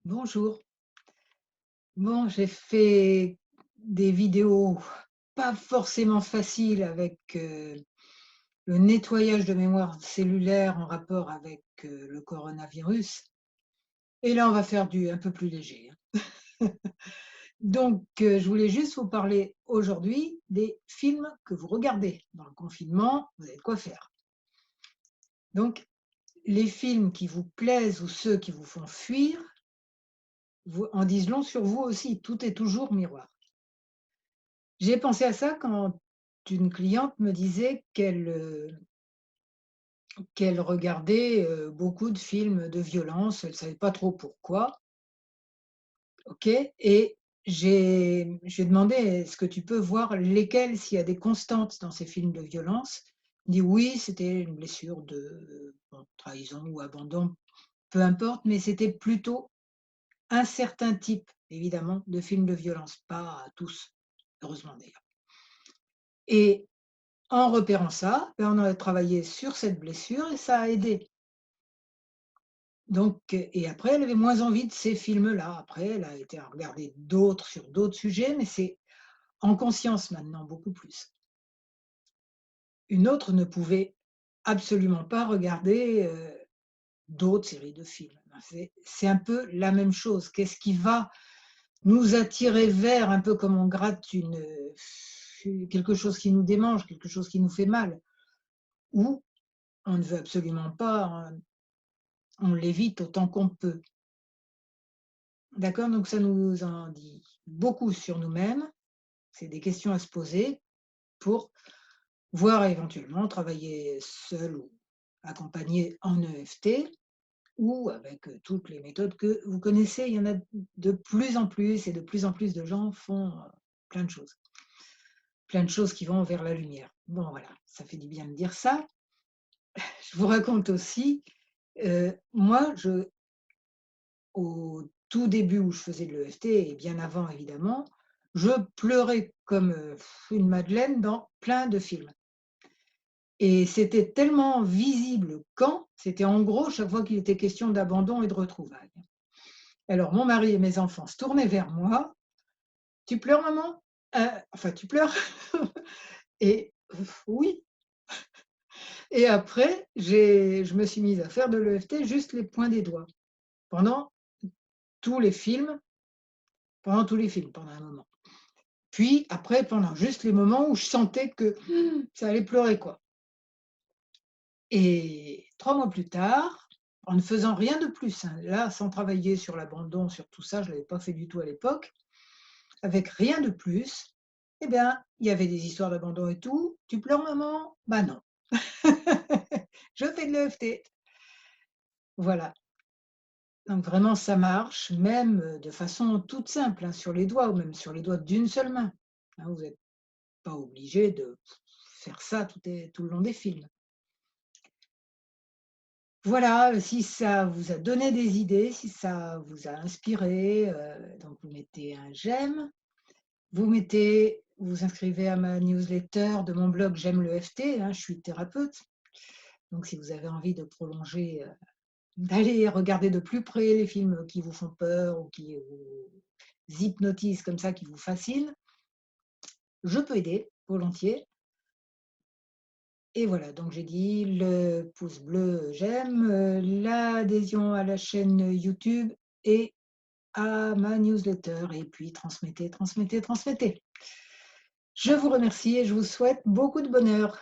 Bonjour. Bon, j'ai fait des vidéos pas forcément faciles avec le nettoyage de mémoire cellulaire en rapport avec le coronavirus. Et là, on va faire du un peu plus léger, hein. Donc, je voulais juste vous parler aujourd'hui des films que vous regardez. Dans le confinement, vous avez de quoi faire. Donc, les films qui vous plaisent ou ceux qui vous font fuir vous, en disent long sur vous aussi. Tout est toujours miroir. J'ai pensé à ça quand une cliente me disait qu'elle regardait, beaucoup de films de violence, elle ne savait pas trop pourquoi, OK, et j'ai demandé: «Est-ce que tu peux voir lesquels, s'il y a des constantes dans ces films de violence?» Elle dit: «Oui, c'était une blessure de, bon, trahison ou abandon, peu importe, mais c'était plutôt un certain type, évidemment, de films de violence, pas tous, heureusement d'ailleurs.» Et en repérant ça, on a travaillé sur cette blessure et ça a aidé. Donc et après elle avait moins envie de ces films-là. Après elle a été à regarder d'autres sur d'autres sujets, mais c'est en conscience maintenant, beaucoup plus. Une autre ne pouvait absolument pas regarder, d'autres séries de films. Ben, c'est un peu la même chose. Qu'est-ce qui va nous attirer vers, un peu comme on gratte quelque chose qui nous démange, quelque chose qui nous fait mal, ou on ne veut absolument pas, on l'évite autant qu'on peut. D'accord? Donc ça nous en dit beaucoup sur nous-mêmes. C'est des questions à se poser pour voir éventuellement travailler seul ou accompagné en EFT ou avec, toutes les méthodes que vous connaissez. Il y en a de plus en plus et de plus en plus de gens font, plein de choses qui vont vers la lumière. Bon voilà, ça fait du bien de dire ça. Je vous raconte aussi, moi au tout début où je faisais de l'EFT et bien avant évidemment, je pleurais comme, une madeleine dans plein de films et c'était tellement visible quand, c'était en gros chaque fois qu'il était question d'abandon et de retrouvailles. Alors mon mari et mes enfants se tournaient vers moi: «Tu pleures maman? Enfin tu pleures?» Et oui, et après je me suis mise à faire de l'EFT juste les points des doigts pendant tous les films pendant un moment. Puis après, pendant juste les moments où je sentais que ça allait pleurer, quoi. Et 3 mois plus tard, en ne faisant rien de plus, hein, là, sans travailler sur l'abandon, sur tout ça, je ne l'avais pas fait du tout à l'époque, avec rien de plus, eh bien, il y avait des histoires d'abandon et tout. «Tu pleures maman?» «Bah non, je fais de l'EFT.» Voilà, donc vraiment ça marche, même, de façon toute simple, hein, sur les doigts ou même sur les doigts d'une seule main, hein. Vous êtes pas obligé de faire ça tout le long des films. Voilà, si ça vous a donné des idées, si ça vous a inspiré, donc vous mettez un j'aime, vous vous inscrivez à ma newsletter de mon blog J'aime le FT, hein, je suis thérapeute. Donc si vous avez envie de prolonger, d'aller regarder de plus près les films qui vous font peur ou qui vous hypnotisent comme ça, qui vous fascinent, je peux aider volontiers. Et voilà, donc j'ai dit le pouce bleu, j'aime, l'adhésion à la chaîne YouTube et à ma newsletter et puis transmettez, transmettez, transmettez. Je vous remercie et je vous souhaite beaucoup de bonheur.